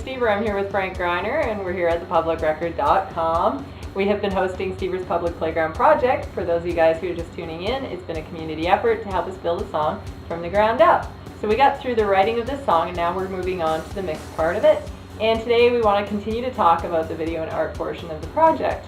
Stever. I'm here with Frank Greiner, and we're here at thepublicrecord.com. We have been hosting Stever's Public Playground Project. For those of you guys who are just tuning in, it's been a community effort to help us build a song from the ground up. So we got through the writing of this song, and now we're moving on to the mixed part of it. And today we want to continue to talk about the video and art portion of the project.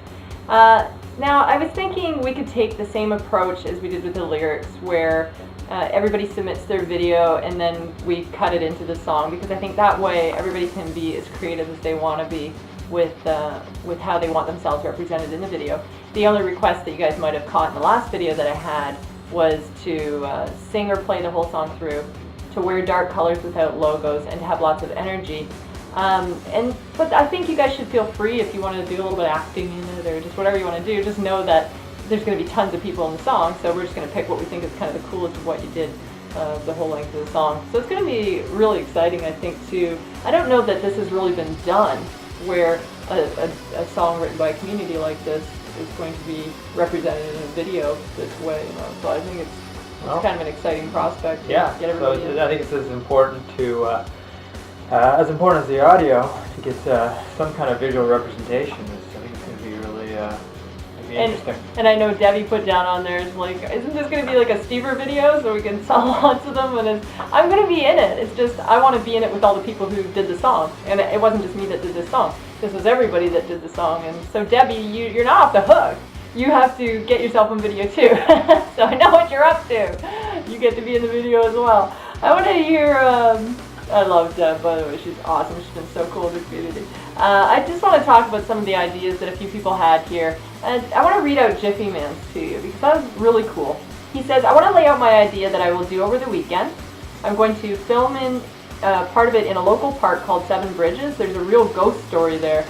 Now, I was thinking we could take the same approach as we did with the lyrics, where everybody submits their video and then we cut it into the song, because I think that way everybody can be as creative as they want to be with how they want themselves represented in the video. The only request that you guys might have caught in the last video that I had was to sing or play the whole song through, to wear dark colors without logos, and to have lots of energy. But I think you guys should feel free if you want to do a little bit of acting in it or just whatever you want to do. Just know that there's going to be tons of people in the song, so we're just going to pick what we think is kind of the coolest of what you did the whole length of the song. So it's going to be really exciting, I think, too. I don't know that this has really been done, where a song written by a community like this is going to be represented in a video this way. So I think it's kind of an exciting prospect. Yeah, get everybody so I think it's as important as the audio, to get some kind of visual representation. I think it's going to be really interesting. And I know Debbie put down on there, like, isn't this going to be like a Stever video so we can sell lots of them? And I'm going to be in it. It's just I want to be in it with all the people who did the song. And it wasn't just me that did this song. This was everybody that did the song. And so Debbie, you're not off the hook. You have to get yourself on video too. So I know what you're up to. You get to be in the video as well. I want to hear... I love Deb, by the way. She's awesome. She's been so cool in the community. I just want to talk about some of the ideas that a few people had here. And I want to read out Jiffy Man's to you, because that was really cool. He says, I want to lay out my idea that I will do over the weekend. I'm going to film in part of it in a local park called Seven Bridges. There's a real ghost story there.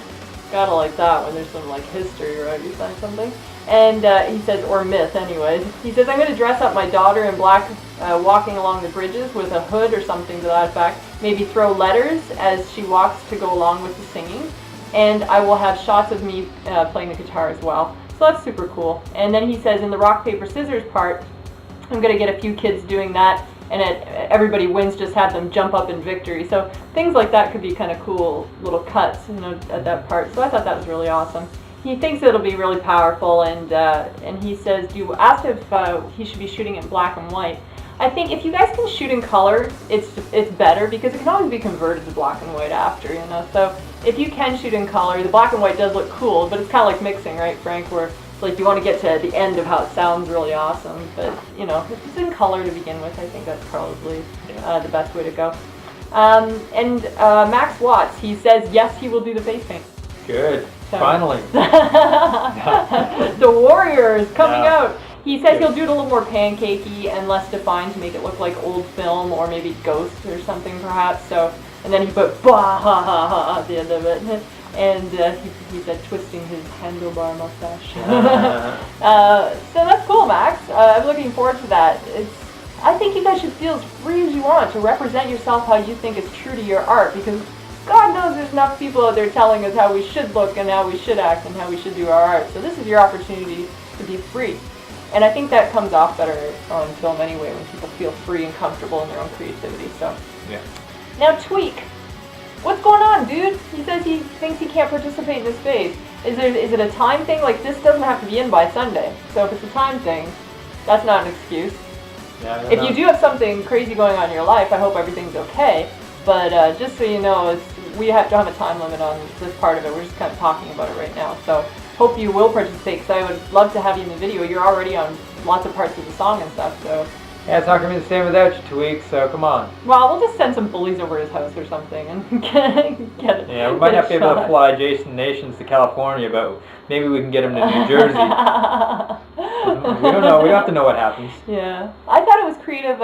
Gotta like that when there's some like history, right, behind something. And he says, or myth anyways, he says, I'm going to dress up my daughter in black walking along the bridges with a hood or something to that effect. Maybe throw letters as she walks to go along with the singing. And I will have shots of me playing the guitar as well. So that's super cool. And then he says in the rock, paper, scissors part, I'm going to get a few kids doing that. And everybody wins, just have them jump up in victory. So things like that could be kind of cool little cuts, at that part. So I thought that was really awesome. He thinks it'll be really powerful, and he says, you asked if he should be shooting in black and white. I think if you guys can shoot in color, it's better, because it can always be converted to black and white after, So if you can shoot in color, the black and white does look cool, but it's kind of like mixing, right, Frank, where it's like you want to get to the end of how it sounds really awesome. But, if it's in color to begin with, I think that's probably the best way to go. Max Watts, he says, yes, he will do the face paint. Good. So. Finally. The Warriors coming out. He says he'll do it a little more pancakey and less defined to make it look like old film or maybe Ghost or something perhaps. So, and then he put bah ha ha ha at the end of it. And he said twisting his handlebar mustache. So that's cool, Max. I'm looking forward to that. I think you guys should feel as free as you want to represent yourself how you think is true to your art, because God knows there's enough people out there telling us how we should look and how we should act and how we should do our art. So this is your opportunity to be free. And I think that comes off better on film anyway, when people feel free and comfortable in their own creativity. So yeah. Now Tweak. What's going on, dude? He says he thinks he can't participate in this phase. Is it a time thing? Like, this doesn't have to be in by Sunday. So if it's a time thing, that's not an excuse. Yeah, if you do have something crazy going on in your life, I hope everything's okay. But just so you know, we don't have a time limit on this part of it. We're just kind of talking about it right now. So hope you will participate, because I would love to have you in the video. You're already on lots of parts of the song and stuff, so... Yeah, it's not going to be the same without you, Tweak, so come on. Well, we'll just send some bullies over his house or something and get it. Yeah, we might not be able to fly Jason Nations to California, but maybe we can get him to New Jersey. We don't know. We don't have to know what happens. Yeah. I thought it was creative.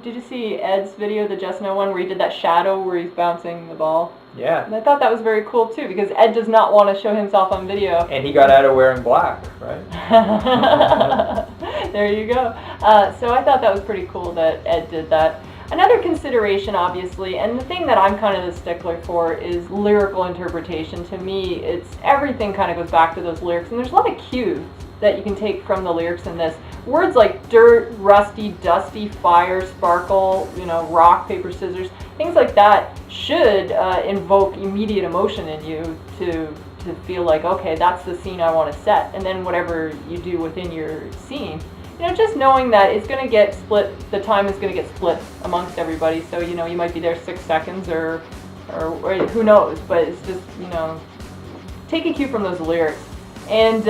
Did you see Ed's video, the Just Know one, where he did that shadow where he's bouncing the ball? Yeah. And I thought that was very cool, too, because Ed does not want to show himself on video. And he got out of wearing black, right? There you go. So I thought that was pretty cool that Ed did that. Another consideration, obviously, and the thing that I'm kind of the stickler for, is lyrical interpretation. To me, everything kind of goes back to those lyrics, and there's a lot of cues that you can take from the lyrics in this. Words like dirt, rusty, dusty, fire, sparkle, rock, paper, scissors, things like that should invoke immediate emotion in you to feel like, okay, that's the scene I want to set. And then whatever you do within your scene, you know, just knowing that it's going to get split, the time is going to get split amongst everybody. So, you know, you might be there 6 seconds or who knows, but it's just, you know, take a cue from those lyrics. And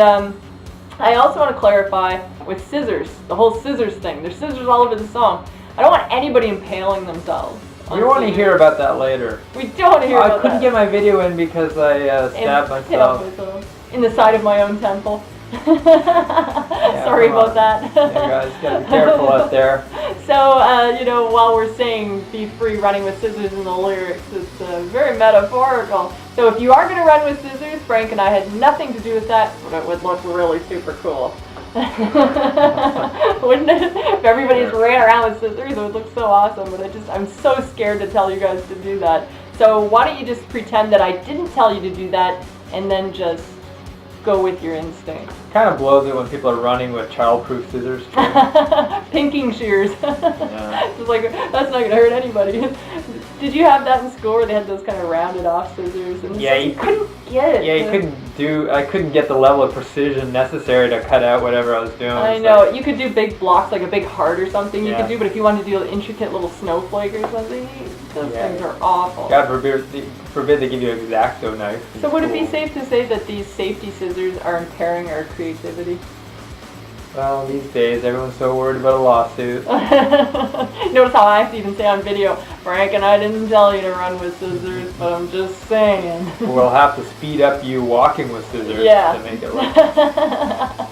I also want to clarify with scissors, the whole scissors thing. There's scissors all over the song. I don't want anybody impaling themselves. We want to hear about that later. We don't want to hear about that. I couldn't get my video in because I stabbed myself in the side of my own temple. Yeah, sorry about that. Yeah, guys, gotta be careful out there. So, you know, while we're saying be free running with scissors in the lyrics, it's very metaphorical. So if you are going to run with scissors, Frank and I had nothing to do with that, but it would look really super cool. Wouldn't it? If everybody just ran around with scissors, it would look so awesome, but I'm so scared to tell you guys to do that. So why don't you just pretend that I didn't tell you to do that, and then just go with your instinct. Kind of blows it when people are running with childproof scissors. Pinking shears. Yeah. Just like, that's not going to hurt anybody. Did you have that in school where they had those kind of rounded off scissors? And yeah, you couldn't get it. Yeah, I couldn't get the level of precision necessary to cut out whatever I was doing. I know. You could do big blocks, like a big heart or something you Yeah. could do, but if you wanted to do an intricate little snowflake or something, those things are awful. God forbid they give you an X-Acto knife. So would it be safe to say that these safety scissors are impairing our creativity? Well, these days everyone's so worried about a lawsuit. Notice how I have to even say on video, Frank and I didn't tell you to run with scissors, but I'm just saying. We'll have to speed up you walking with scissors to make it right.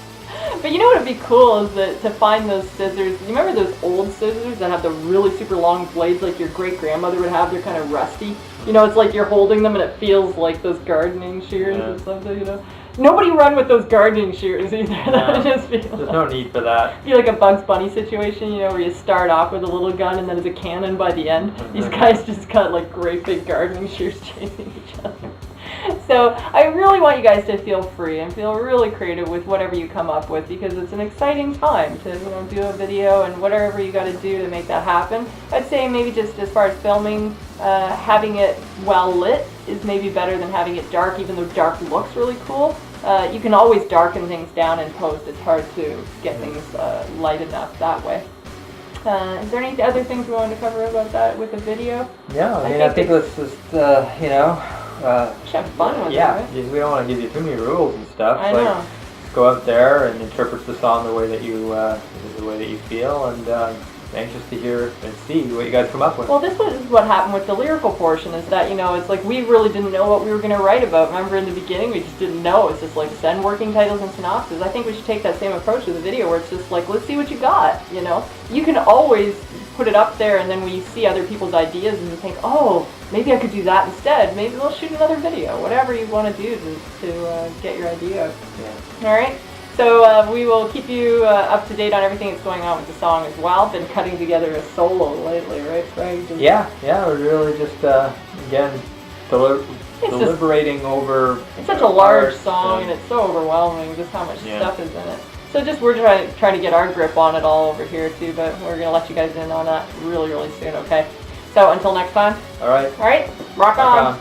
But you know what would be cool is that to find those scissors. You remember those old scissors that have the really super long blades like your great grandmother would have? They're kind of rusty. You know, it's like you're holding them and it feels like those gardening shears or something, you know. Nobody run with those gardening shears either. That just feels There's no need for that. Feel like a Bugs Bunny situation, you know, where you start off with a little gun and then there's a cannon by the end. These guys just got like great big gardening shears chasing each other. So I really want you guys to feel free and feel really creative with whatever you come up with, because it's an exciting time to, you know, do a video and whatever you got to do to make that happen. I'd say maybe just as far as filming, having it well lit is maybe better than having it dark, even though dark looks really cool. You can always darken things down in post. It's hard to get things light enough that way. Is there any other things we wanted to cover about that with the video? Yeah, I think let's just, you know, just have fun with it, right? We don't want to give you too many rules and stuff. I know. Just go out there and interpret the song the way that you feel, and anxious to hear and see what you guys come up with. Well, this was what happened with the lyrical portion, is that, you know, it's like we really didn't know what we were going to write about. Remember in the beginning, we just didn't know. It's just like send working titles and synopses. I think we should take that same approach to the video, where it's just like, let's see what you got, you know. You can always put it up there, and then when you see other people's ideas and you think, oh, maybe I could do that instead, maybe we'll shoot another video, whatever you want to do to get your idea out. Yeah. All right? So we will keep you up to date on everything that's going on with the song as well. Been cutting together a solo lately, right, Frank? Yeah, we're really just, again, deliberating over... It's such a large song, and it's so overwhelming just how much stuff is in it. So just we're trying to get our grip on it all over here too, but we're going to let you guys in on that really, really soon, okay? So until next time. All right. Rock on.